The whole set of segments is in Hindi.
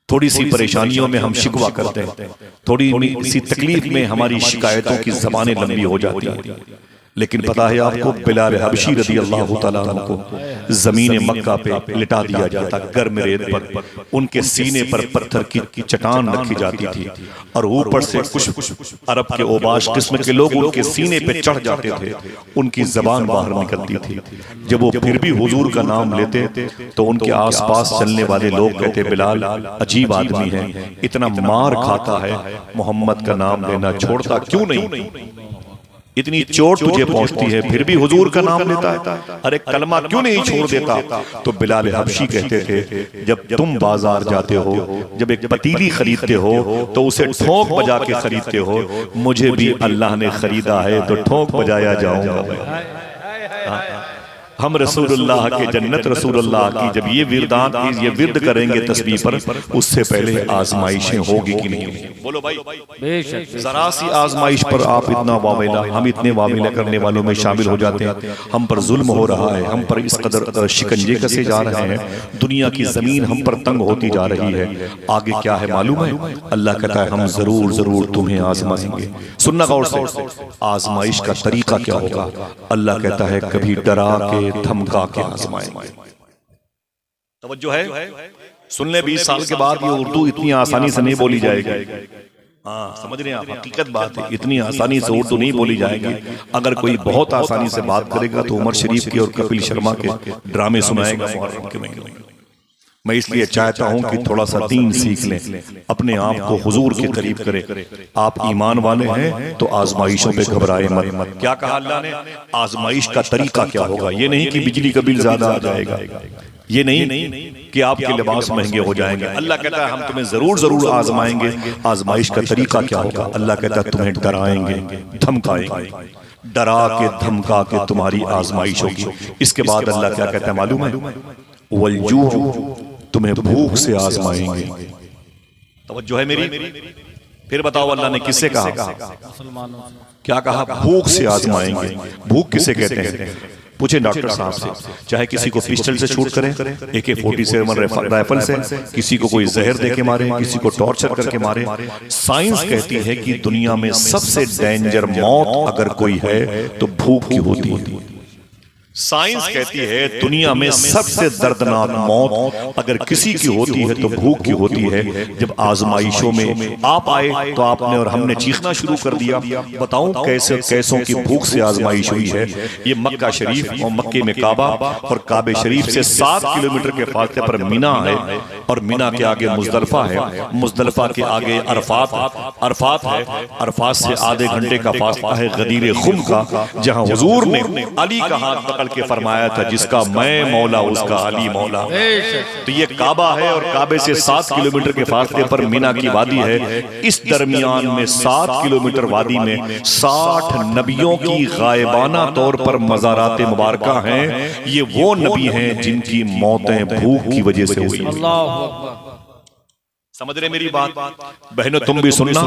थोड़ी सी परेशानियों में हम शिकवा करते हैं, थोड़ी सी तकलीफ में हमारी शिकायतों की ज़बानें लंबी हो जाती हैं। लेकिन पता है आपको, बिलाल हबशी रज़ी अल्लाह तआला अन्हु को ज़मीन मक्का पे लिटा दिया जाता, गर्म रेत पर। उनके सीने पर पत्थर की चट्टान रखी जाती थी और ऊपर से कुछ अरब के ओबाश किस्म के लोग उनके सीने पे चढ़ जाते थे, उनकी ज़बान बाहर निकलती थी। जब वो फिर भी हुजूर का नाम लेते तो उनके आसपास चलने वाले लोग कहते, बिलाल अजीब आदमी है, इतना मार खाता है, मोहम्मद का नाम लेना छोड़ता क्यों नहीं? इतनी चोट तुझे पहुंचती है फिर भी हुजूर का नाम लेता है, अरे कलमा क्यों नहीं छोड़ देता? तो बिलाल हबशी कहते थे, जब तुम बाजार जाते हो, जब एक पतीली खरीदते हो तो उसे ठोंक बजा के खरीदते हो, मुझे भी अल्लाह ने खरीदा है तो ठोंक बजाया जाऊंगा। हम रसूलुल्लाह के जन्नत रसूलुल्लाह की जब ये विर्द करेंगे तस्बीह पर, उससे पहले आजमाइशें होगी कि नहीं? बोलो भाई, जरा सी आजमाइश पर आप इतना वावेला, हम इतने वावेला करने वालों में शामिल हो जाते हैं। हम पर जुल्म हो रहा है, हम पर इस कदर शिकंजे कसे जा रहे हैं, दुनिया की जमीन हम पर तंग होती जा रही है। आगे क्या है मालूम है? अल्लाह कहता है, हम जरूर जरूर तुम्हें आजमाएंगे। सुनना गौर से, आजमाइश का तरीका क्या होगा? अल्लाह कहता है, कभी डरा के धमका के आजमाएंगे। तवज्जो है, सुन ले, 20 साल के बाद ये उर्दू इतनी आसानी से नहीं बोली जाएगी। हाँ, समझ रहे हैं आप, हकीकत बात है, इतनी आसानी से उर्दू नहीं बोली जाएगी। अगर कोई बहुत आसानी से बात करेगा तो उमर शरीफ के और कपिल शर्मा के ड्रामे सुनाएगा मुहर्रम के महीने में। मैं इसलिए चाहता हूं कि थोड़ा सा दीन सीख लें, अपने आप को हुजूर के करीब करें। आप ईमान वाले हैं तो आजमाइशों पे घबराए मत। क्या कहा अल्लाह ने? आजमाइश का तरीका क्या होगा? ये नहीं कि बिजली का बिल ज्यादा आ जाएगा, ये नहीं कि आपके लिबास महंगे हो जाएंगे। अल्लाह कहता है, हम तुम्हें जरूर जरूर आजमाएंगे। आजमाइश का तरीका क्या होगा? अल्लाह कहता है, तुम्हें डराएंगे, धमकाएंगे, डरा के धमका के तुम्हारी आजमाइश होगी। इसके बाद अल्लाह क्या कहता है मालूम है? वल्जू, तुम्हें भूख से आजमाएंगे। तवज्जो है मेरी? फिर बताओ अल्लाह ने किससे कहा? क्या कहा? भूख से आजमाएंगे। भूख किसे कहते हैं? पूछे डॉक्टर साहब से। चाहे किसी को पिस्टल से शूट करें, AK-47 राइफल से, किसी को कोई जहर देके मारे, किसी को टॉर्चर करके मारे। साइंस कहती है कि दुनिया में सबसे डेंजर मौत अगर कोई है तो भूख की होती है। साइंस कहती है दुनिया में सबसे दर्दनाक मौत अगर किसी की होती है तो भूख की होती है। जब आजमाइशों में आप आए तो आपने और हमने चीखना शुरू कर दिया। बताऊं कैसों की भूख से आजमाइश हुई है। ये मक्का शरीफ और मक्के में काबा और काबे शरीफ से 7 किलोमीटर के फासले पर मिना है और मिना के आगे मुजदलफा है, मुजदलफा के आगे अरफात है, अरफात से आधे घंटे का फासला है गदीर खुम का, जहां हुजूर ने अली का हाथ पकड़ के फरमाया था, जिसका मैं मौला उसका अली मौला। तो ये काबा है और काबे से 7 किलोमीटर के फासले पर मीना की वादी है। इस दरमियान में 7 किलोमीटर वादी में 60 नबियों की गायबाना तौर पर मज़ारात मुबारका हैं। ये वो नबी हैं जिनकी मौतें भूख की वजह से हुई। समझ रहे मेरी बात? बहनों तुम भी सुनना,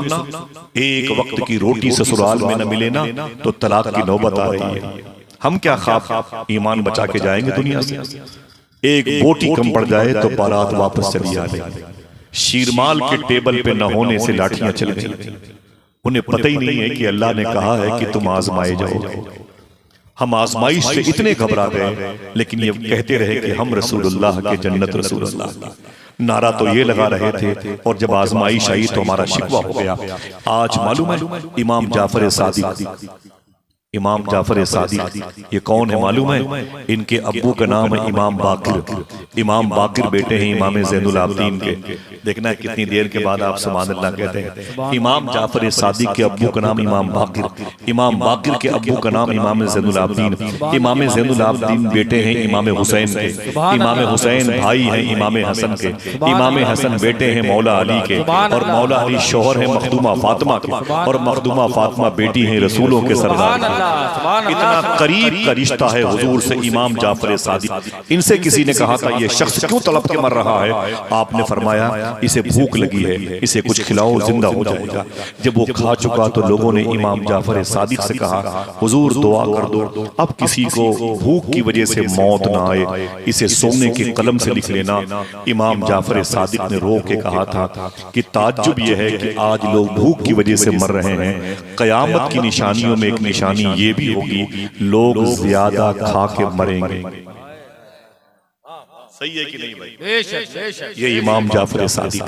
एक वक्त की रोटी ससुराल में न मिले ना तो तलाक की नौबत आ रही है। हम क्या ख्वाब ईमान बचा के जाएंगे दुनिया से? एक बोटी कम पड़ जाए तो बारात वापस चली आ जाए। शीरमाल के टेबल पे न होने से लाठियां चल गई। उन्हें पता ही नहीं है कि अल्लाह ने कहा है कि तुम आजमाए जाओगे। हम आजमाइश से इतने घबरा गए, लेकिन ये कहते रहे कि हम रसूलुल्लाह के जन्नत रसूलुल्लाह। नारा तो ये लगा रहे थे और जब आजमाइश आई तो हमारा शिकवा हो गया। आज मालूम है इमाम जाफर सादिक, इमाम जाफर सादिक ये कौन है मालूम है? इनके अब्बू का नाम है इमाम बाकिर। इमाम बाकिर बेटे हैं इमाम ज़ैनुल आबिदीन के। देखना कितनी देर के बाद आप सुभान अल्लाह कहते हैं। इमाम जाफर सादिक के अब्बू का नाम इमाम बाकिर, इमाम बाकिर के अब्बू का नाम इमाम ज़ैनुल आबिदीन, इमाम ज़ैनुल आबिदीन बेटे हैं इमाम हुसैन के, इमाम हुसैन भाई हैं इमाम हसन के, इमाम हसन बेटे हैं मौला अली के, और मौला अली शौहर हैं मखदूमा फातिमा के, और मखदूमा फातिमा बेटी हैं रसूलों के सरदार। इतना करीब का रिश्ता है हुजूर से इमाम जाफर सादिक। इनसे किसी ने कहा था ये शख्स क्यों तड़प के मर रहा है? आपने फरमाया इसे भूख लगी है, इसे कुछ खिलाओ, जिंदा हो जाएगा। जब वो खा चुका तो लोगों ने इमाम जाफर सादिक से कहा हुजूर दुआ कर दो, अब किसी को भूख की वजह से मौत ना आए, इसे सोने के कलम से लिख लेना। इमाम जाफर सादिक ने रो के कहा था कि ताज्जुब यह है कि आज लोग भूख की वजह से मर रहे हैं, कयामत की निशानियों में एक निशानी ये भी होगी, लोग ज्यादा खा के मरेंगे। सही है कि नहीं भाई? ये इमाम जाफर सादिक।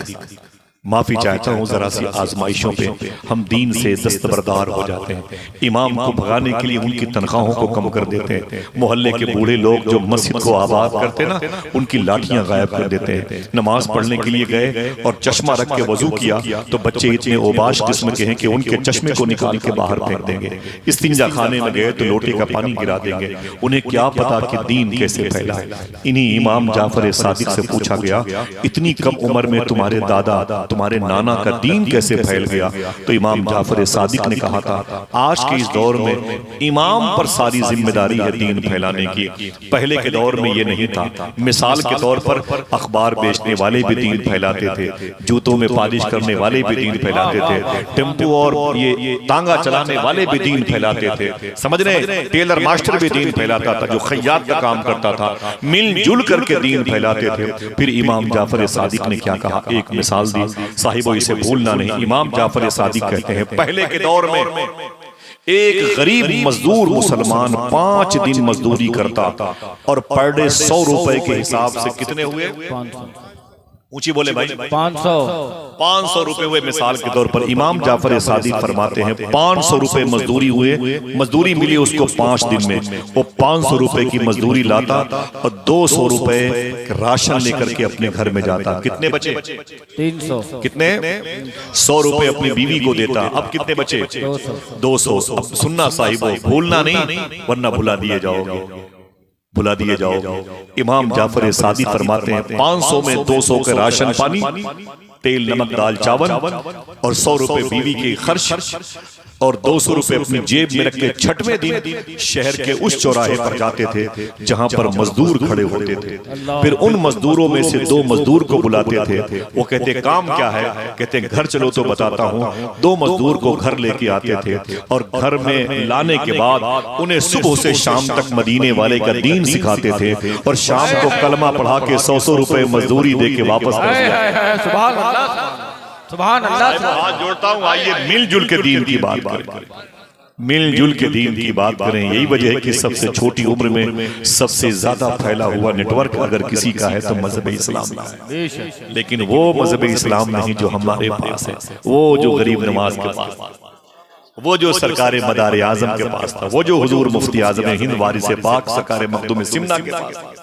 माफी चाहता हूँ, जरा सी आजमाइशों पे हम दीन से दस्तबरदार हो जाते हैं। इमाम को भगाने के लिए उनकी तनख्वाहों को कम कर देते हैं। मोहल्ले के बूढ़े लोग जो मस्जिद को आबाद करते ना, उनकी लाठियां गायब कर देते हैं। नमाज पढ़ने के लिए गए और चश्मा रख के वजू किया तो बच्चे इतने ओबाश किस्म के हैं कि उनके चश्मे को निकाल के बाहर फेंक देंगे। इस्तिंजा खाने में गए तो लोटे का पानी गिरा देंगे। उन्हें क्या पता कि दीन कैसे फैला है। इन्हीं इमाम जाफर सादिक से पूछा गया इतनी कम उम्र में तुम्हारे दादा तुम्हारे नाना का दीन कैसे फैल गया? तो इमाम जाफर सादिक ने कहा था आज के इस दौर में इमाम पर सारी जिम्मेदारी है दीन फैलाने की। पहले के दौर में ये नहीं था। मिसाल के तौर पर अखबार बेचने वाले भी दीन फैलाते थे, जूतों में पालिश करने वाले भी दीन फैलाते थे, टेम्पो और ये तांगा चलाने वाले भी दीन फैलाते थे। समझ रहे? टेलर मास्टर भी दीन फैलाता था, जो खैयात का काम करता था, मिलजुल करके दीन फैलाते थे। फिर इमाम जाफर सादिक ने क्या कहा? एक मिसाल दी साहिबो, इसे भूलना नहीं। इमाम जाफर सादिक कहते हैं पहले के दौर में एक गरीब मजदूर मुसलमान 5 दिन मजदूरी करता था और पर डे 100 रुपए के हिसाब से कितने हुए? ऊंची बोले भाई। 500 रुपए हुए। मिसाल के तौर पर इमाम जाफर सादिक फरमाते हैं 500 रुपए मजदूरी हुए। मजदूरी मिली उसको 5 दिन में। वो 500 रुपए की मजदूरी लाता और 200 रुपए राशन लेकर के अपने घर में जाता। कितने बचे? 300। कितने? 100 रुपए अपनी बीवी को देता। अब कितने बचे? 200। अब सुनना साहिबो, भूलना नहीं वरना भुला दिए जाओगे। इमाम जाफर सादिक फरमाते हैं 500 में 200 के राशन पानी, तेल नमक दाल चावल और 100 रुपए बीवी के खर्च और 200 रुपए अपनी जेब में रख के 6वें दिन शहर के उस चौराहे पर जाते थे जहां पर मजदूर खड़े होते थे। फिर उन मजदूरों में से 2 मजदूर को बुलाते थे। वो कहते काम क्या है? कहते घर चलो तो बताता हूँ। 2 मजदूर को घर लेके आते थे और घर में लाने के बाद उन्हें सुबह से शाम तक मदीने वाले का दीन सिखाते थे और शाम को कलमा पढ़ा के 100 रुपए मजदूरी दे के वापस। सुभान अल्लाह। हाथ जोड़ता हूँ, आइए मिलजुल के दीन की बात करें। मिलजुल के दीन की बात करें। यही वजह है कि सबसे छोटी उम्र में सबसे ज्यादा फैला हुआ नेटवर्क अगर किसी का है तो मजहब इस्लाम है। लेकिन वो मजहब इस्लाम नहीं जो हमारे पास है, वो जो गरीब नवाज के पास, वो जो सरकार मदार आजम के पास था, वो जो हुजूर मुफ्ती आजम हिंद वारिस पाक सरकार मखदूम सिमना के पास।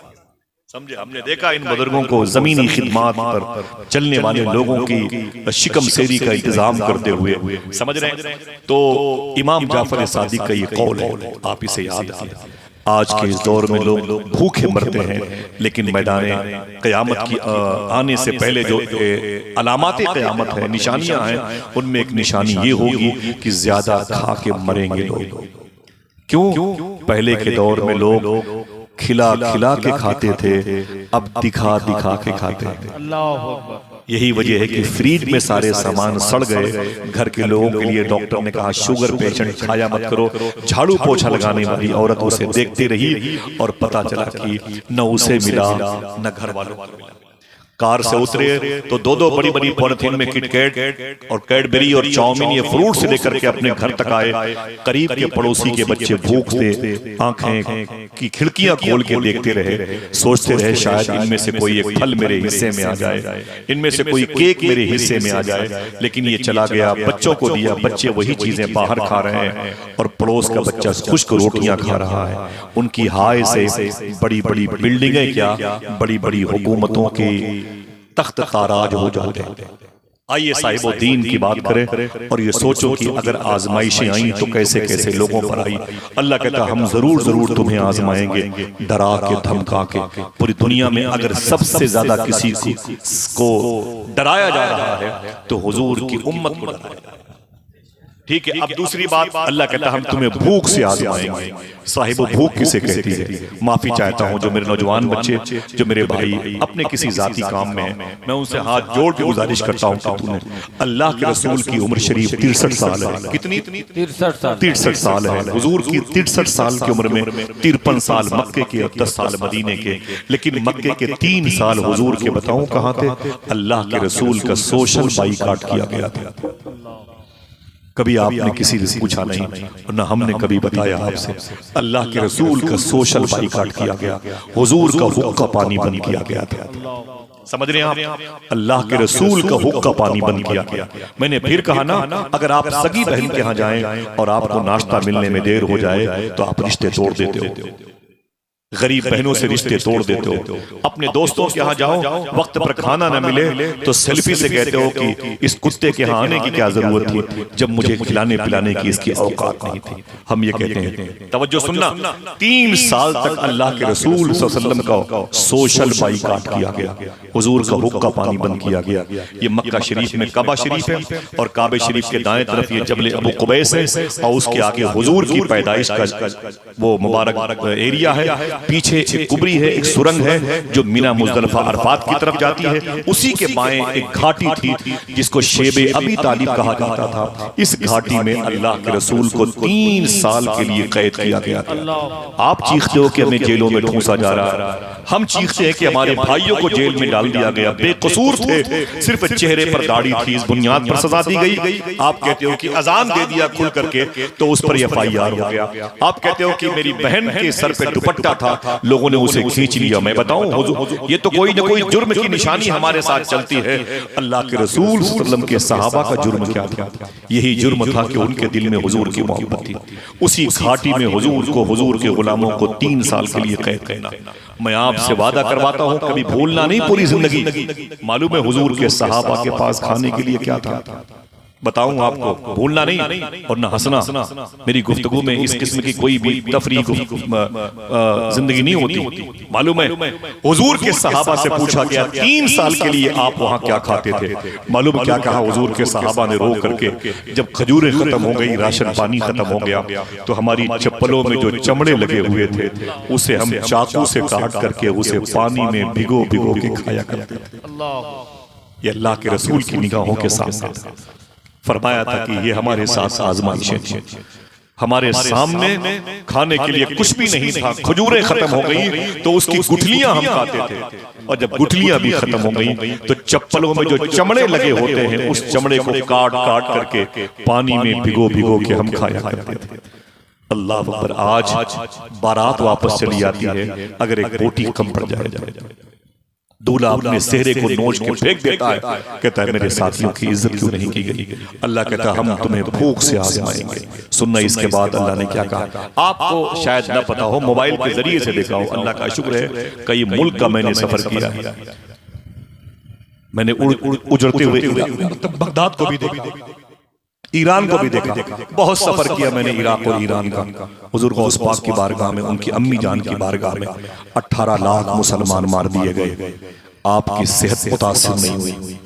समझे? हमने देखा इन बुजुर्गों को जमीनी खिदमात पर चलने वाले लोगों की शिकम सेरी का इंतजाम करते हुए, समझ रहे हैं? तो इमाम जाफर सादिक का ये कौल है, आप इसे याद रखिए। आज के इस दौर में लोग भूखे मरते हैं, लेकिन मैदान क़यामत की आने से पहले जो अलामात क़यामत है, निशानियां हैं, उनमें एक निशानी ये होगी कि ज्यादा खा के मरेंगे लोग। क्यों? पहले के दौर में लोग खिला खिला के खाते थे, अब दिखा दिखा के खाते हैं। अल्लाह अकबर। यही वजह है कि फ्रीज में सारे सामान सड़ गए। घर के लोगों के लिए डॉक्टर ने कहा शुगर पेशेंट खाया मत करो। झाड़ू पोछा लगाने वाली औरत उसे देखती रही और पता चला कि न उसे मिला न घर वालों को मिला। कार से उतरे तो 2-2 बड़ी बड़ी पॉलिथीन में किटकैट और कैडबेरी और चाउमीन ये फ्रूट से लेकर के अपने घर तक आए। करीब के पड़ोसी के बच्चे भूख से आंखें की खिड़कियां खोल के देखते रहे, सोचते रहे शायद इनमें से कोई एक फल मेरे हिस्से में आ जाए, इनमें से कोई केक मेरे हिस्से में आ जाए। लेकिन ये चला गया, बच्चों को दिया, बच्चे वही चीजें बाहर खा रहे हैं और पड़ोस का बच्चा खुश्क रोटियां खा रहा है। उनकी हाय से बड़ी बड़ी बिल्डिंगें क्या, बड़ी बड़ी हुकूमतों की तख्त ताराज हो जाते हैं। आइए साहिबो दीन की बात करें और ये सोचो कि अगर आजमाइशें आई तो कैसे कैसे लोगों पर आई। अल्लाह कहता हम जरूर जरूर तुम्हें आजमाएंगे, डरा के धमका के। पूरी दुनिया में अगर सबसे ज्यादा किसी को डराया जा रहा है तो हुजूर की उम्मत को डराया। ठीक है। अब दूसरी बात, अल्लाह कहता है हम तुम्हें भूख से आजमाएंगे। साहिब भूख किसे कहती है? माफी चाहता हूं जो मेरे नौजवान बच्चे, जो मेरे भाई अपने किसी जाती काम में हैं, मैं उनसे हाथ जोड़ के गुजारिश करता हूं कि तूने अल्लाह के रसूल की उम्र शरीफ 63 साल है। कितनी? 63 साल है। हुजूर की 63 साल की उम्र में 53 साल मक्के के और 10 साल मदीने के, लेकिन मक्के के 3 साल हुजूर के बताऊं कहां थे? अल्लाह के रसूल का सोशल बाइकाट किया गया था। कभी आपने किसी से पूछा नहीं और न हमने कभी बताया आपसे, अल्लाह के रसूल का सोशल बाइकाट किया गया, हुजूर का हुक्का पानी बंद किया गया था। समझ रहे हैं आप? अल्लाह के रसूल का हुक्का पानी बंद किया गया। मैंने फिर कहा ना, अगर आप सगी बहन के यहाँ जाएं और आपको नाश्ता मिलने में देर हो जाए तो आप रिश्ते तोड़ देते हो, गरीब बहनों से रिश्ते तोड़ देते हो। अपने दोस्तों के यहाँ जाओ, वक्त पर खाना न मिले तो सेल्फी से कहते हो कि इस कुत्ते के यहाँ आने की क्या जरूरत थी जब मुझे खिलाने पिलाने की इसकी औकात नहीं थी। हम ये कहते हैं। तवज्जो सुनना, 3 साल तक अल्लाह के रसूल सल्लल्लाहु अलैहि वसल्लम का सोशल बाइकाट किया गया, हुजूर का हुक्का पानी बंद किया गया। ये मक्का शरीफ में काबा शरीफ है और काबे शरीफ के दाएं तरफ ये जबल अबू कुबैस है और उसके आगे हुजूर की पैदाइश का वो मुबारक एरिया है। पीछे एक कुबरी है, एक सुरंग है जो मिना मुज़दलिफा अरफात की तरफ जाती है। उसी के बाएं एक घाटी थी जिसको शेबे अबी तालिब कहा जाता था। इस घाटी में अल्लाह के रसूल को 3 साल के लिए कैद किया गया था। आप चीखते हो कि हमें जेलों में ठूंसा जा रहा है, हम चीखते हैं कि हमारे भाइयों को जेल में डाल दिया गया, बेकसूर थे, सिर्फ चेहरे पर दाढ़ी थी, इस बुनियाद पर सजा दी गई। आप कहते हो कि अजान दे दिया खुल करके तो उस पर FIR हो गया। आप कहते हो कि मेरी बहन के सर पे दुपट्टा था, लोगों ने उसे खींच लिया। मैं बताऊं हुजूर, ये तो कोई ना कोई जुर्म की निशानी हमारे साथ चलती है। अल्लाह के रसूल सल्लल्लाहु अलैहि वसल्लम के सहाबा का जुर्म क्या था? यही जुर्म था कि उनके दिल में हुजूर की मोहब्बत थी। उसी घाटी में हुजूर को, हुजूर के गुलामों को 3 साल के लिए कैद करना। मैं आपसे वादा करवाता हूं कभी भूलना नहीं पूरी जिंदगी। मालूम है हुजूर के सहाबा के पास खाने के लिए क्या था? बताऊं आपको, भूलना नहीं और न हंसना। मेरी गुफ्तगू में इस किस्म की कोई भी तफरीक जिंदगी नहीं होती। मालूम है हुजूर के सहाबा से पूछा गया 3 साल के लिए आप वहां क्या खाते थे? मालूम क्या कहा हुजूर के सहाबा ने रो करके? जब खजूरें खत्म हो गई, राशन पानी खत्म हो गया तो हमारी चप्पलों में जो चमड़े लगे हुए थे उसे हम चाकू से काट करके उसे पानी में भिगो भिगो के खाया करते थे। ये अल्लाह के रसूल की निगाहों के सामने फरमाया था कि ये हमारे साथ आजमाइशें थी। हमारे सामने खाने के लिए कुछ भी नहीं था, खजूरें खत्म हो गई तो उसकी गुठलियां हम खाते थे, और जब गुठलियां भी खत्म हो गई तो चप्पलों में जो चमड़े लगे होते हैं उस चमड़े को काट काट करके पानी में भिगो भिगो के हम खाया करते थे। अल्लाह अकबर। आज बारात वापस चली आती है, अगर एक बोटी कम पड़ जाए, दूल्हा अपने सेहरे को नोच के फेंक देता है, कहता है मेरे साथियों की इज्जत क्यों नहीं की गई? अल्लाह कहता हम तुम्हें भूख से आजमाएंगे। सुनना इसके बाद अल्लाह ने क्या कहा, आपको शायद न पता हो, मोबाइल के जरिए से देखा हो। अल्लाह का शुक्र है कई मुल्क का मैंने सफर किया है। मैंने उजड़ते हुए बगदाद को भी देखा, ईरान को भी देखा, बहुत सफर किया मैंने इराक और ईरान का। हुजूर गौस पाक की बारगाह में, उनकी अम्मी जान की बारगाह में 18 लाख मुसलमान मार दिए गए। आपकी सेहत मुतासिर नहीं हुई,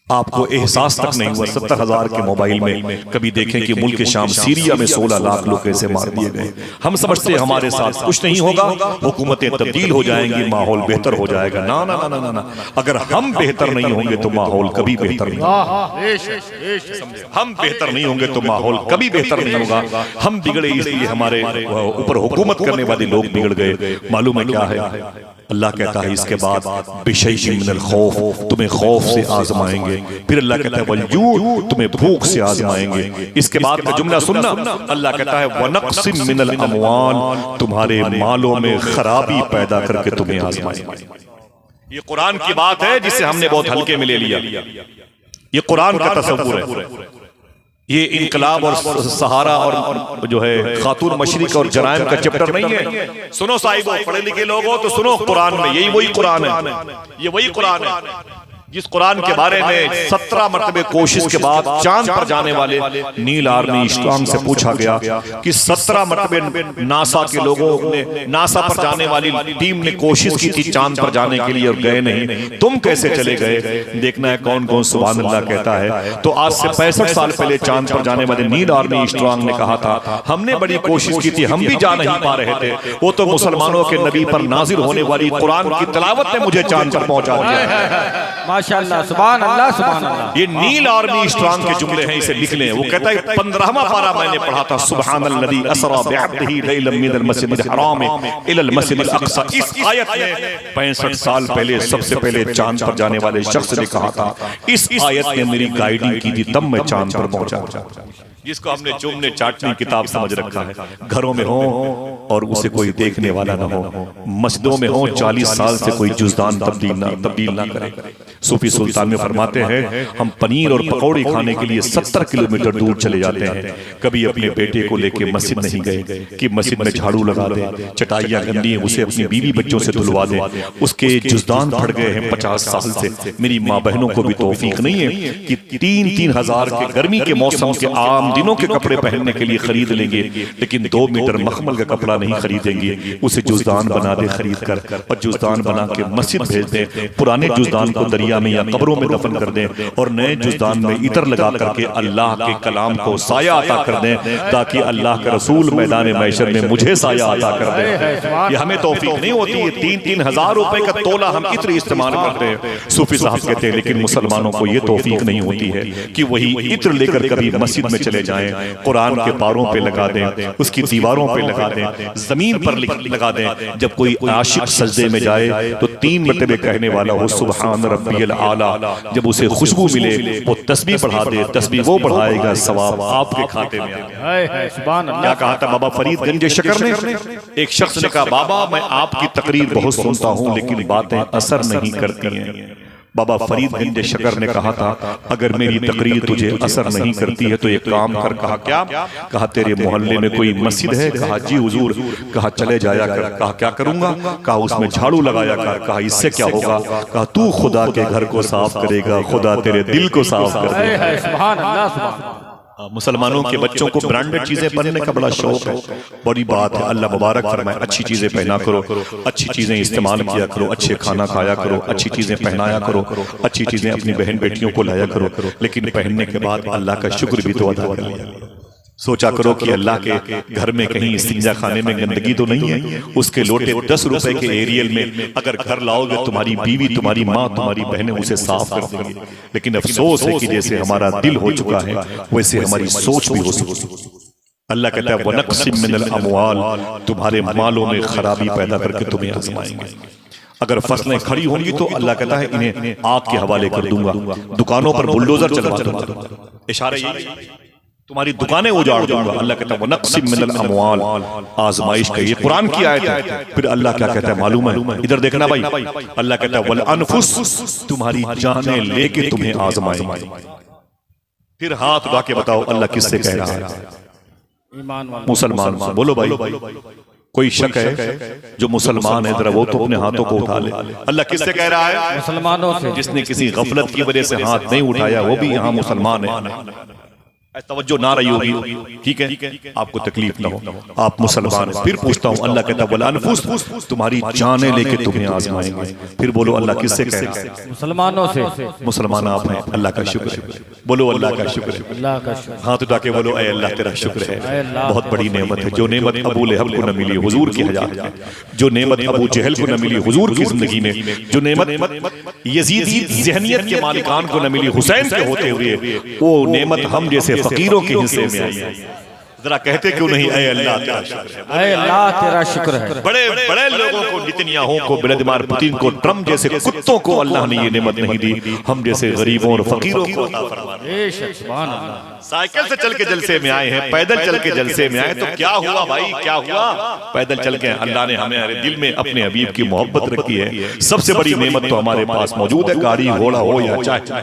आपको एहसास तक नहीं हुआ। 70,000 के मोबाइल में कभी देखें कि मुल्क शाम सीरिया में 16 लाख लोग कैसे मार दिए गए। हम समझते हैं हमारे साथ कुछ नहीं होगा, हुकूमतें तब्दील हो जाएंगी, माहौल बेहतर हो जाएगा। ना ना ना ना ना, अगर हम बेहतर नहीं होंगे तो माहौल कभी बेहतर नहीं होगा। हम बेहतर नहीं होंगे तो माहौल कभी बेहतर नहीं होगा। हम बिगड़े इसलिए हमारे ऊपर हुकूमत करने वाले लोग बिगड़ गए। मालूम है क्या है? अल्लाह कहता है इसके बाद बिशैइन मिनल खौफ, तुम्हें खौफ से आजमाएंगे। फिर अल्लाह कहता है वल्जू, तुम्हें भूख से आजमाएंगे। इसके बाद का जुमला सुनना, अल्लाह कहता है वनक्सिम मिनल अमवाल, तुम्हारे मालों में खराबी पैदा करके तुम्हें आजमाएंगे। ये कुरान की बात है जिसे हमने बहुत हल्के में ले लिया। ये कुरान का तसव्वुर है। ये इनकलाब और सहारा और जो है खातून मशरिक और जराइम का चैप्टर नहीं है। सुनो साहिबो, पढ़े लिखे लोग हो तो सुनो, कुरान में यही वही कुरान है, ये वही कुरान है। जिस कुरान के बारे में 17 मरतबे कोशिश के बाद चांद पर जाने वाले नील आर्मी स्ट्रांग से पूछा गया कि 17 मरतबे नासा के लोगों ने, नासा पर जाने वाली टीम ने कोशिश की थी चांद पर जाने के लिए और गए नहीं, तुम कैसे चले गए? देखना है कौन कौन सुभान अल्लाह कहता है। तो आज से 65 साल पहले चांद पर जाने वाले नील आर्मी स्ट्रांग ने कहा था हमने बड़ी कोशिश की थी, हम भी जा नहीं पा रहे थे, वो तो मुसलमानों के नबी पर नाजिल होने वाली कुरान की तिलावत ने मुझे चांद पर पहुंचा दिया। माशाअल्लाह, सुभान अल्लाह, सुभान अल्लाह। ये नील आर्मी स्ट्रांग के जुमले हैं, इसे लिख लें। वो कहता है 15वां पारा मैंने पढ़ा था, सुब्हानल्लज़ी अस्रा बिअब्दिही लैलन मिनल मस्जिदिल हराम इलल मस्जिदिल अक़सा। इस आयत में 65 साल पहले सबसे पहले चांद पर जाने वाले शख्स ने कहा था, इस आयत ने मेरी गाइडिंग की थी, तब मैं चांद पर पहुंचा। जिसको हमने चुमने चाटने किताब समझ रखा है, घरों में हो और उसे कोई देखने वाला ना हो, मस्जिदों में हो 40 साल से कोई जुज़दान तब्दील ना करे। सूफी सुल्तान में फरमाते हैं हम पनीर और पकौड़े खाने के लिए 70 किलोमीटर दूर चले जाते हैं, कभी अपने बेटे को लेके मस्जिद नहीं गए कि मस्जिद में झाड़ू लगा दे, चटाइयाँ गंदी हैं उसे अपनी बीवी बच्चों से धुलवा दे, उसके जुज़दान फट गए हैं 50 साल से। मेरी माँ बहनों को भी तौफीक नहीं है कि 3-3 हज़ार के गर्मी के मौसम के आम दिनों के कपड़े पहनने के लिए खरीद लेंगे, लेकिन 2 मीटर मखमल का कपड़ा नहीं खरीदेंगे, उसे जुज़दान बना दे खरीद कर और जुज़दान बना के मस्जिद भेज दें, पुराने जुज़दान को दरिया में या कब्रों में दफन कर दें और नए जुज़दान में इतर लगा करके अल्लाह के कलाम को साया अता कर दें, ताकि अल्लाह का रसूल मैदान महशर में मुझे साया अता कर दे। ये हमें तौफीक नहीं होती है। 3-3 हज़ार रुपए का तोला हम इत्र इस्तेमाल करते हैं, सूफी साहब कहते हैं, लेकिन मुसलमानों को ये तौफीक नहीं होती है कि वही इत्र लेकर कभी मस्जिद में चले जाएं, कुरान के पारों पे लगा दें, उसकी दीवारों पे लगा दें, जमीन पर लगा दें। जब कोई आशिक सजदे में जाए तो 3 मरतबे कहने वाला हो सुब्हान रब्बियल आला। जब उसे खुशबू मिले वो तस्बीह बढ़ा दे, तस्बीह वो बढ़ाएगा, सवाब आपके खाते में आएगा। क्या कहा था बाबा फरीद गंज शकर ने? एक शख्स ने कहा बाबा मैं आपकी तकरीर बहुत सुनता हूँ लेकिन बातें असर नहीं करती हैं। बाबा फरीद गंज शकर ने कहा था अगर मेरी तकरीर तुझे असर नहीं करती है तो एक काम कर। कहा क्या? कहा तेरे मोहल्ले में कोई मस्जिद है? कहा जी हुजूर। कहा चले जाया कर। कहा क्या करूंगा? कहा उसमें झाड़ू लगाया कर। कहा इससे क्या होगा? कहा तू खुदा के घर को साफ करेगा, खुदा तेरे दिल को साफ कर देगा। सुभान अल्लाह, सुभान। मुसलमानों के बच्चों को ब्रांडेड चीजें पहनने का बड़ा शौक है, बड़ी बात है। अल्लाह मुबारक फरमाए, अच्छी चीजें पहना करो, अच्छी चीजें इस्तेमाल किया करो, अच्छे खाना खाया करो, अच्छी चीजें पहनाया करो, अच्छी चीजें अपनी बहन बेटियों को लाया करो, लेकिन पहनने के बाद अल्लाह का शुक्र भी तो अदा कर लिया। सोचा करो कि अल्लाह के घर में कहीं इस्तिंजा खाने में गंदगी तो नहीं है। उसके लोटे 10 रुपए के एरियल में अगर घर लाओगे तुम्हारी बीवी, तुम्हारी माँ, तुम्हारी बहनें उसे साफ कर देंगी। लेकिन अफसोस है कि जैसे हमारा दिल हो चुका है वैसे हमारी सोच भी हो चुकी। अल्लाह कहता है वनक़सिम मिनल अमवाल, तुम्हारे मालों में खराबी पैदा करके तुम्हें आजमाएंगे। अगर फसलें खड़ी होंगी तो अल्लाह कहता है इन्हें आग के हवाले कर दूंगा, दुकानों पर बुलडोजर चलवा दूंगा। इशारा यही, तुम्हारी दुकानें उजाड़ दूंगा। अल्लाह कहता है वनक़सिम मिनल अमवाल, आजमाइश का ये कुरान की आयत है। फिर अल्लाह क्या कहता है मालूम है? इधर देखना भाई, अल्लाह कहता है वल अनफुस, तुम्हारी जानें लेके तुम्हें आजमाएंगे। फिर हाथ उठा के बताओ अल्लाह किससे कह रहा है? मुसलमान से। बोलो भाई, कोई शक है? जो मुसलमान है जरा वो तो अपने हाथों को उठा ले। अल्लाह किससे कह रहा है? मुसलमानों से। जिसने किसी गफलत की वजह से हाथ नहीं उठाया वो भी यहाँ मुसलमान है। तवज्जो ना रही होगी, ठीक है, आपको तकलीफ ना हो, आप मुसलमान। फिर पूछता हूँ, अल्लाह कहता है वल अनफुस, तुम्हारी जानें लेके तुम्हें आजमाएंगे। फिर बोलो अल्लाह किससे कह रहा है? मुसलमानों से। मुसलमान आप हैं, अल्लाह का शुक्र है। बोलो अल्लाह का शुक्र है। अल्लाह का शुक्र। हाथ उठा के बोलो ऐ अल्लाह तेरा शुक्र है, बहुत बड़ी नेमत है। जो नेमत अबू लहब को न मिली हुजूर की हयात में, जो नेमत अबू जहल को न मिली हुजूर की जिंदगी में, जो नेमत यजीदी ज़हनियत के मालिकान को न मिली हुसैन के होते हुए, वो नेमत हम जैसे फकीरों के हिस्से में आई है। जरा कहते क्यों नहीं ऐ अल्लाह तेरा शुक्र है? ऐ अल्लाह तेरा शुक्र है। बड़े बड़े लोगों को, नेतन्याहू को, व्लादिमीर पुतिन को, ट्रम्प जैसे कुत्तों को अल्लाह ने ये नेमत नहीं दी, हम जैसे गरीबों और फकीरों को अता फरमा दिया। सुभान अल्लाह। साइकिल से चल के जलसे में आए हैं, पैदल चल के जलसे में आए, तो क्या हुआ भाई, क्या हुआ? पैदल चल के अल्लाह ने हमारे दिल में अपने हबीब की मोहब्बत रखी है। सबसे बड़ी नेमत तो हमारे पास मौजूद है, गाड़ी घोड़ा हो या चाहे,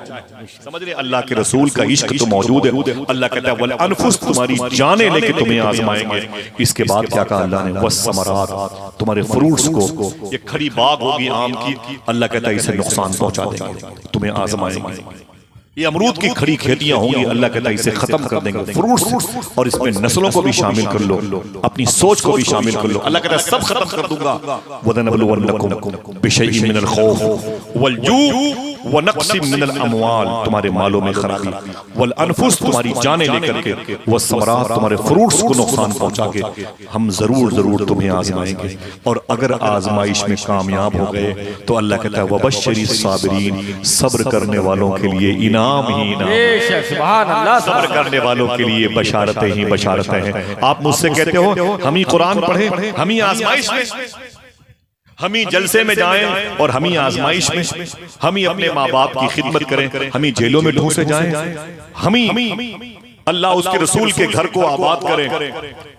समझ रहे? अल्लाह के रसूल का इश्क तो मौजूद है। अल्लाह कहता है वल अनफुस, तुम्हारी जानें निशाने लेके तुम्हें आजमाएंगे। इसके बाद क्या कहा अल्लाह ने, वस्समरात, तुम्हारे फ्रूट्स को, ये खड़ी बाग होगी आम की, अल्लाह कहता है इसे नुकसान पहुंचा देंगे, तुम्हें आजमाएंगे। ये अमरूद की खड़ी खेतियां होंगी, अल्लाह कहता है इसे खत्म कर देंगे, फ्रूट्स, और इसमें नस्लों को भी शामिल कर लो, अपनी सोच को भी शामिल कर लो। अल्लाह कहता है सब खत्म कर दूंगा। वदनबलुवन्नकुम बिशैइन मिनल खौफ वल जू व नक्सिम मिनल अमवाल, तुम्हारे मालों में खराबी, वल अनफुस, तुम्हारी जानें लेकर के, व समरात, तुम्हारे फ्रूट्स को नुकसान पहुंचा के हम जरूर तुम्हें आजमाएंगे। और अगर आजमाइश में कामयाब हो गए तो अल्लाह कहता है वबश्शिरी साबिरीन, सब्र करने वालों के लिए इनाम ही इनाम, सुभान अल्लाह, सब्र करने वालों के लिए बशारतें ही बशारतें हैं। आप मुझसे कहते हो हम ही कुरान पढ़े, हम ही आजमाइश में, हम ही जलसे में जाएं और हम ही आजमाइश में, हम ही अपने माँ बाप की खिदमत करें, हम ही जेलों में ढूंसे जाएं, हम ही अल्लाह उसके रसूल के घर को आबाद करें,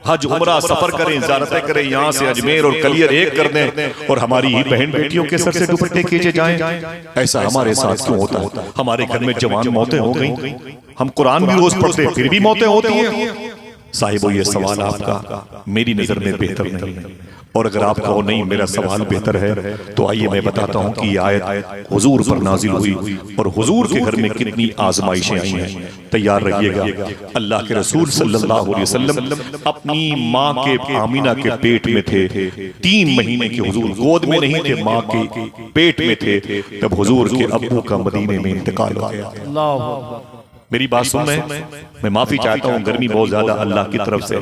हज उमरा सफर करें, ज़ियारतें करें, यहाँ से अजमेर और कलियर एक कर दें, और हमारी ही बहन बेटियों के सर से दुपट्टे खींचे जाएं। ऐसा हमारे साथ क्यों होता है? हमारे घर में जवान मौतें हो गई, हम कुरान भी रोज पढ़ते फिर भी मौतें होती हैं। साहिबो ये सवाल आपका मेरी नजर में बेहतर नहीं है, और अगर आप कहो नहीं मेरा सवाल बेहतर है तो आइए मैं बताता हूँ कि ये आयत हुजूर पर नाजिल हुई और हुजूर के घर में कितनी आजमाइशें आई हैं। तैयार रहिएगा। अल्लाह के रसूल सल्लल्लाहु अलैहि वसल्लम अपनी माँ के आमीना के पेट में थे, 3 महीने के हुजूर गोद में नहीं थे, माँ के पेट में थे, तब हुजूर के अब्बू का मदीने में इंतकाल हो गया। मेरी बात सुन रहे हैं? मैं माफी चाहता हूँ, गर्मी बहुत ज्यादा अल्लाह की तरफ से,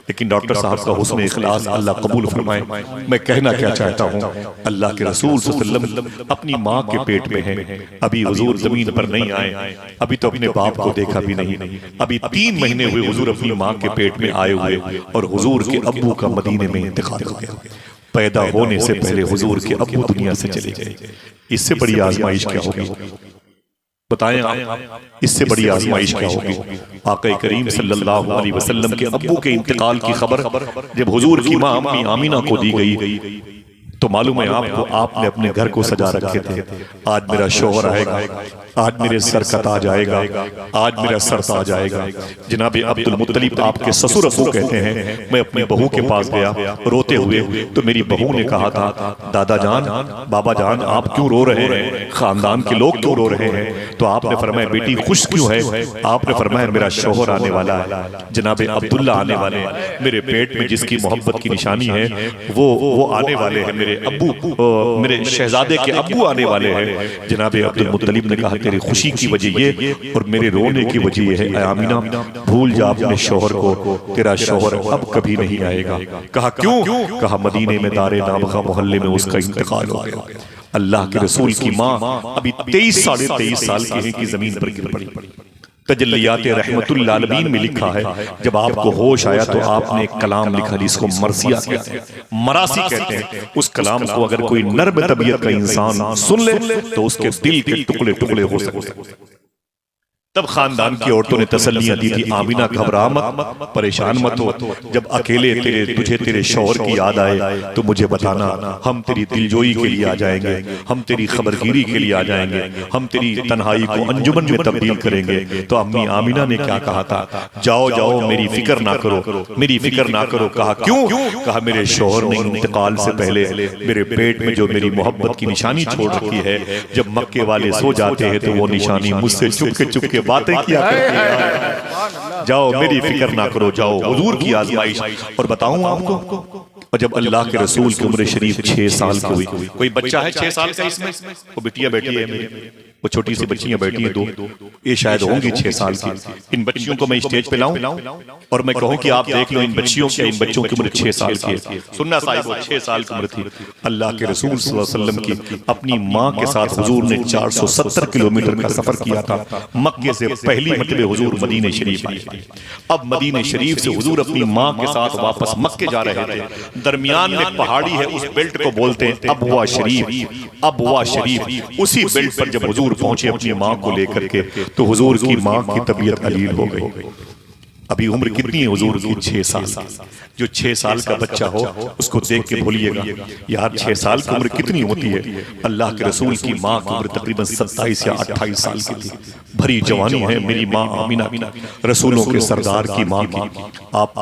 लेकिन डॉक्टर साहब का हुस्न इखलास अल्लाह कबूल फरमाए। मैं कहना क्या चाहता हूँ, अल्लाह के रसूल सल्लल्लाहु अलैहि वसल्लम अपनी माँ के पेट में हैं, अभी हुजूर जमीन पर नहीं आए, अभी तो अपने बाप को देखा भी नहीं, अभी 3 महीने हुए हुजूर अपनी माँ के पेट में आए हुए, और हुजूर के अब्बू का मदीने में इंतकाल हो गया। पैदा होने से पहले हुजूर के अब्बू दुनिया से चले गए। इससे बड़ी आजमाइश क्या होगी बताएं आप? इससे बड़ी आजमाइश क्या होगी? आका करीम सल्लल्लाहु अलैहि वसल्लम के अब्बू के इंतकाल की खबर जब हुजूर की मां अम्मी आमीना को दी गई तो मालूम है आपको, आपने अपने घर को सजा रखे थे। आज मेरा शौहर आएगा, आज मेरे सर का ताज आएगा, आज मेरा सर ताज आएगा। जनाब अब्दुल मुत्तलिब आपके ससुर अब्बू कहते हैं, मैं अपनी बहू के पास गया रोते हुए, तो मेरी बहू ने कहा था, दादा जान, बाबा जान, आप क्यों रो रहे हैं? खानदान के लोग क्यों रो रहे हैं? तो आपने फरमाया, बेटी खुश क्यों है? आपने फरमाया, मेरा शौहर आने वाला है, जनाब अब्दुल्ला आने वाले हैं, मेरे पेट में जिसकी मोहब्बत की निशानी है वो आने वाले हैं, मेरे अब्बू, मेरे शहजादे के अब्बू आने वाले हैं। जनाब अब्दुल मुत्तलिब ने कहा, तेरी खुशी की वजह ये और मेरे रोने की वजह ये है, आमीना भूल जा अपने शौहर को, तेरा शौहर अब कभी नहीं आएगा। कहा क्यों? कहा मदीने में दारे नाबगा मोहल्ले में उसका इंतकाल हो गया। अल्लाह के रसूल की माँ अभी 23 साढ़े 23 साल की है कि जमीन पर गिर पड़ी। तजल्लियात रहमतुल आलमीन में लिखा है, जब आपको होश आया तो आपने एक कलाम लिखा जिसको मरसिया कहते हैं, मरासी कहते हैं। उस कलाम को अगर कोई नर्म तबीयत का इंसान सुन ले तो उसके दिल के टुकड़े टुकड़े हो सकते हैं। तब खानदान की औरतों ने तसल्लियां दी थी, आमीना घबरा मत, परेशान मत हो, जब अकेले तुझे तेरे शौहर की याद आए तो मुझे बताना, हम तेरी दिलजोई के लिए आ जाएंगे, हम तेरी खबरगिरी के लिए आ जाएंगे, हम तेरी तन्हाई को अंजुमन में तब्दील करेंगे। तो अम्मी आमीना ने क्या कहा था? जाओ जाओ, मेरी फिक्र ना करो, मेरी फिक्र ना करो। कहा क्यों? कहा मेरे शौहर ने इंतकाल से पहले मेरे पेट में जो मेरी मोहब्बत की निशानी छोड़ रखी है, जब मक्के वाले सो जाते हैं तो वो निशानी मुझसे चुपके बातें किया करती है। जाओ, मेरी फिक्र ना करो, जाओ। हुजूर की आजमाइश। और बताऊं आपको, और जब अल्लाह के रसूल की उम्र शरीफ 6 साल की हुई, कोई बच्चा है 6 साल का इसमें, वो बिटिया बैठी है मेरी, वो छोटी सी बच्चियां बैठी हैं 2, ये शायद होंगी 6 साल की। इन बच्चियों को मैं स्टेज पे लाऊं और मैं कहूं कि आप देख लो इन बच्चियों की, इन बच्चों की उम्र 6 साल की है। सुनना साहिब, 6 साल की उम्र थी। अल्लाह के रसूल सल्लल्लाहु अलैहि वसल्लम की अपनी माँ के साथ हुजूर ने 470 किलोमीटर का सफर किया था। मक्के से पहली मरतबे हुजूर मदीने शरीफ आए। अब मदीने शरीफ से हुजूर अपनी माँ के साथ वापस मक्के जा रहे थे। दरमियान में पहाड़ी है, उस बेल्ट को बोलते हैं अबवा शरीफ। अबवा शरीफ, उसी बेल्ट पर जब हुजूर पहुंचे अपनी माँ को लेकर के, तो हुजूर की माँ की तबीयत अलील हो गई। अभी उम्र कितनी है हुजूर की? 6 साल। जो 6 साल का बच्चा हो उसको देख के भूलिएगा यार 6 साल की उम्र कितनी होती है। अल्लाह के रसूल की माँ की उम्र तकरीबन 27 या 28 साल की थी, भरी जवानी है मेरी माँ आमिना रसूलों के सरदार की माँ की। आप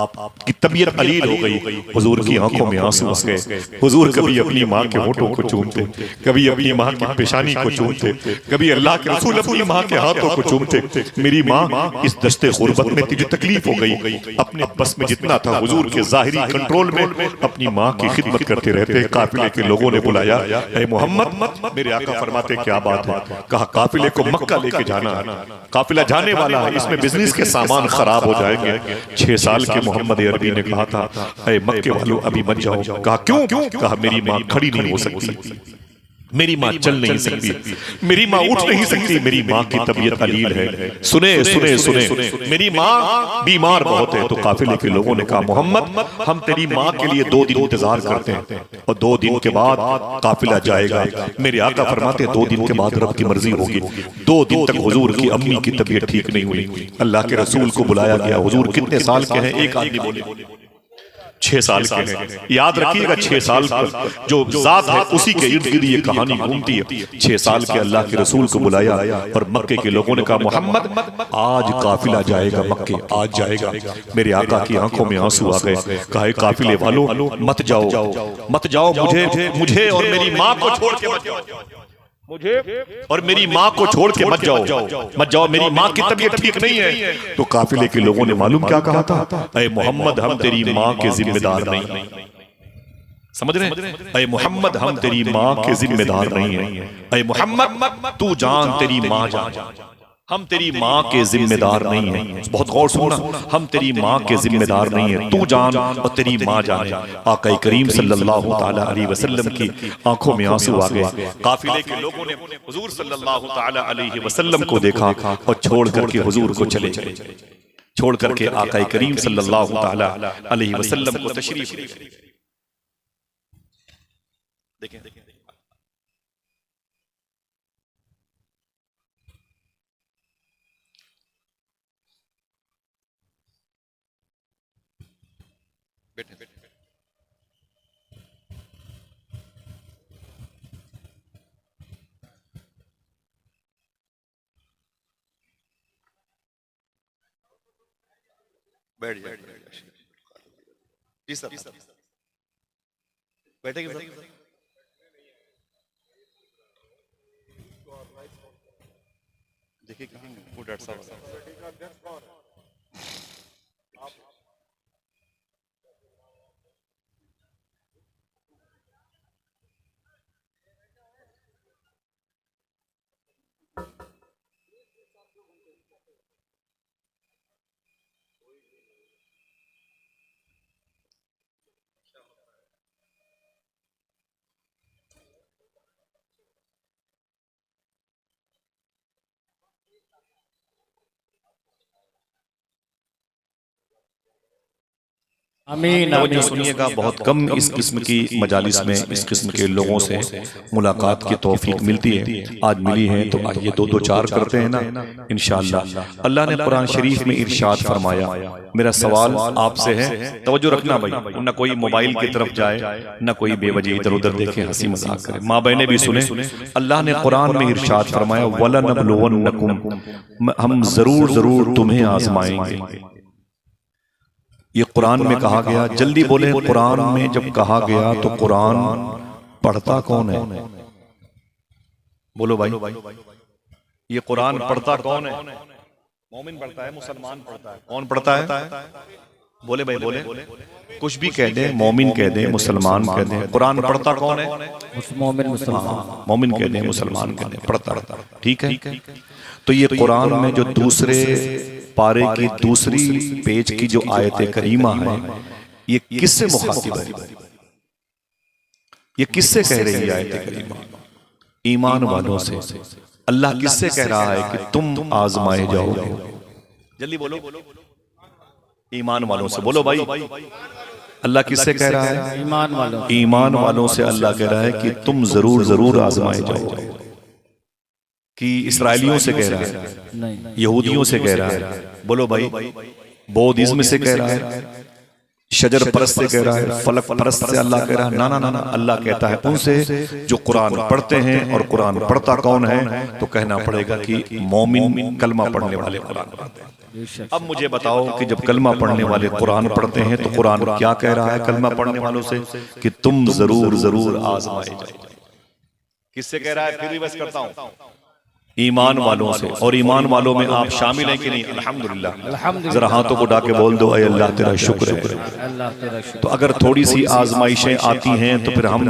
की तबीयत अलील हो गई, हुजूर की आंखों में आंसू आ गए। हुजूर कभी अपनी माँ के होठों को चूमते, कभी अपनी माँ की पेशानी को चूमते, कभी अल्लाह के रसूल अपनी माँ के हाथों को चूमते। मेरी माँ इस दस्ते गुर्बत में तुझे तकलीफ हो गई, अपने बस में जितना था हुजूर के जाहिरी कंट्रोल में अपनी माँ की खिदमत करते रहते। काफिले के लोगों ने बुलाया, ए मोहम्मद, मेरे आका फरमाते क्या बात है? कहा काफिले को मक्का लेके जाना है, काफिला जाने वाला है, इसमें बिजनेस के सामान खराब हो जाएंगे। 6 साल के मोहम्मद अरबी ने कहा था, ए मक्के वालों अभी मत जाओ। कहा क्यों? कहा मेरी माँ खड़ी नहीं हो सकती, मेरी माँ चल नहीं सकती, मेरी माँ उठ नहीं सकती, मेरी माँ की तबीयत अलील है। सुने सुने सुने, मेरी माँ बीमार बहुत है। तो काफिले के लोगों ने कहा मोहम्मद हम तेरी माँ के लिए 2 दिन इंतजार करते हैं और 2 दिन के बाद काफिला जाएगा। मेरे आका फरमाते 2 दिन के बाद रब की मर्जी होगी। 2 दिन तक हुजूर की अम्मी की तबीयत ठीक नहीं हुई। अल्लाह के रसूल को बुलाया गया, हुजूर कितने साल के हैं? एक आदमी बोले 6 साल के हैं। याद रखिएगा 6 साल पर जो जात है उसी के इर्द गिर्द ये कहानी घूमती है। 6 साल के अल्लाह के रसूल को बुलाया और मक्के के लोगों ने कहा मोहम्मद आज काफिला जाएगा मक्के, आज जाएगा। मेरे आका की आंखों में आंसू आ गए। कहा काफिले वालों मत जाओ, मत जाओ, मुझे और मेरी माँ को छोड़ के मत जाओ, मुझे और मेरी माँ को छोड़ के मत जाओ, मेरी माँ की तबीयत ठीक नहीं है। तो काफिले के लोगों ने मालूम क्या कहा था? अरे मोहम्मद हम तेरी माँ के जिम्मेदार नहीं। समझ रहे हैं? अरे मोहम्मद हम तेरी माँ के जिम्मेदार नहीं है। अरे मोहम्मद तू जान तेरी माँ जान, हम तेरी माँ के जिम्मेदार नहीं है। बहुत गौर सुनना, हम तेरी माँ के जिम्मेदार नहीं है, तू जान और तेरी माँ जाने। आका करीम सल्लल्लाहु ताला अलैहि वसल्लम की आंखों में आंसू आ गए। काफिले के लोगों ने हुजूर सल्लल्लाहु ताला अलैहि वसल्लम को देखा और छोड़ करके हुजूर को चले गए। छोड़ करके आका करीम सल्लल्लाहु ताला अलैहि वसल्लम को तशरीफ ले गए। देखें बैठे बैठे बैठ जाए जी सर, बैठे देखिए वो डॉक्टर साहब आमीन तो सुनिएगा, बहुत कम इस किस्म की मजालिस में इस किस्म के लोगों से मुलाकात की तौफीक मिलती है। आज मिली है तो आइए 2-2-4 करते हैं ना इंशाअल्लाह। अल्लाह ने कुरान शरीफ में इरशाद फरमाया। मेरा सवाल आपसे है, तवज्जो रखना भाई, न कोई मोबाइल की तरफ जाए, न कोई बेवजह इधर उधर देखे, हंसी मजाक करे, माँ बहनें भी सुने। अल्लाह ने कुरान में इरशाद फरमाया वलनबलुवन्नकुम, हम जरूर तुम्हें आजमाएंगे। ये कुरान में कहा गया। जल्दी बोले, कुरान में जब कहा गया तो कुरान पढ़ता कौन है? बोलो भाई, ये कुरान पढ़ता कौन है? मोमिन पढ़ता है, मुसलमान पढ़ता है, कौन पढ़ता है? बोले भाई बोले, कुछ भी कह दे, मोमिन कह दे, मुसलमान कह दे, कुरान पढ़ता कौन है? मोमिन मुसलमान, मोमिन कह दे, मुसलमान कह दे, पढ़ता। ठीक है, तो ये कुरान में जो दूसरे पारे की दूसरी पेज की जो आयत करीमा है, ये किससे मुखातिब है? ये किससे कह रही है आयत करीमा? ईमान वालों से। अल्लाह किससे कह रहा है कि तुम आजमाए जाओगे? जल्दी बोलो, ईमान वालों से। बोलो भाई, अल्लाह किससे कह रहा है? ईमान वालों। ईमान वालों से अल्लाह कह रहा है कि तुम जरूर आजमाए जाओगे। कि इसराइलियों से कह रहा है? नहीं। यहूदियों से कह रहा है? बोलो भाई, बौद्धिज्म से कह रहा है, शजर परस्त से कह रहा है, फलक परस्त से अल्लाह कह रहा है, ना ना ना ना, अल्लाह कहता है उनसे जो कुरान पढ़ते हैं। और कुरान पढ़ता कौन है? तो कहना पड़ेगा कि मोमिन, कलमा पढ़ने वाले कुरान पढ़ते हैं। अब मुझे बताओ कि जब कलमा पढ़ने वाले कुरान पढ़ते हैं तो कुरान क्या कह रहा है कलमा पढ़ने वालों से? कि तुम जरूर जरूर आजमाए जाओगे। किससे कह रहा है? फिर रिवर्स करता हूं, ईमान वालों से। और ईमान वालों में आप शामिल हैं कि नहीं? अल्हम्दुलिल्लाह। जरा हाथों को डाके बोल दो, अय अल्लाह तेरा शुक्र है। अल्लाह तेरा शुक्र। तो अगर थोड़ी सी आजमाइशें आती हैं तो फिर हम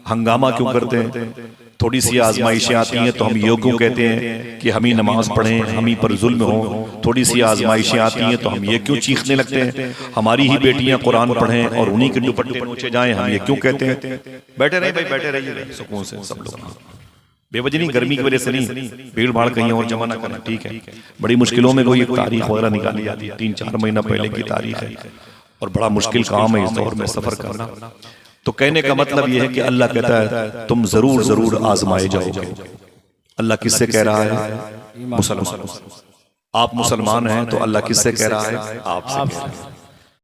हंगामा क्यों करते हैं? थोड़ी सी आजमाइशें आती हैं तो हम ये क्यों कहते हैं कि हम ही नमाज पढ़ें, हम ही पर जुल्म हो? थोड़ी सी आजमाइशें आती हैं तो हम ये क्यों चीखने लगते हैं हमारी ही बेटियां कुरान पढ़ें और उन्हीं के दुपट्टे नोचे जाएं? हम ये क्यों कहते हैं? बैठे रहिए भाई, बैठे रहिए सुकून से सब लोग, बेवजह नहीं, गर्मी की वजह से नहीं, भीड़ भाड़ कहीं और जमा ना करना, ठीक है? बड़ी मुश्किलों में कोई तारीख वगैरह निकाली जाती है, 3-4 महीना पहले की तारीख है और बड़ा मुश्किल काम है इस दौर में सफर करना। तो कहने का मतलब यह है कि अल्लाह कहता है तुम जरूर जरूर आजमाए जाओगे। अल्लाह किससे कह रहा है? मुसलमान। आप मुसलमान हैं तो अल्लाह किससे कह रहा है? आपसे।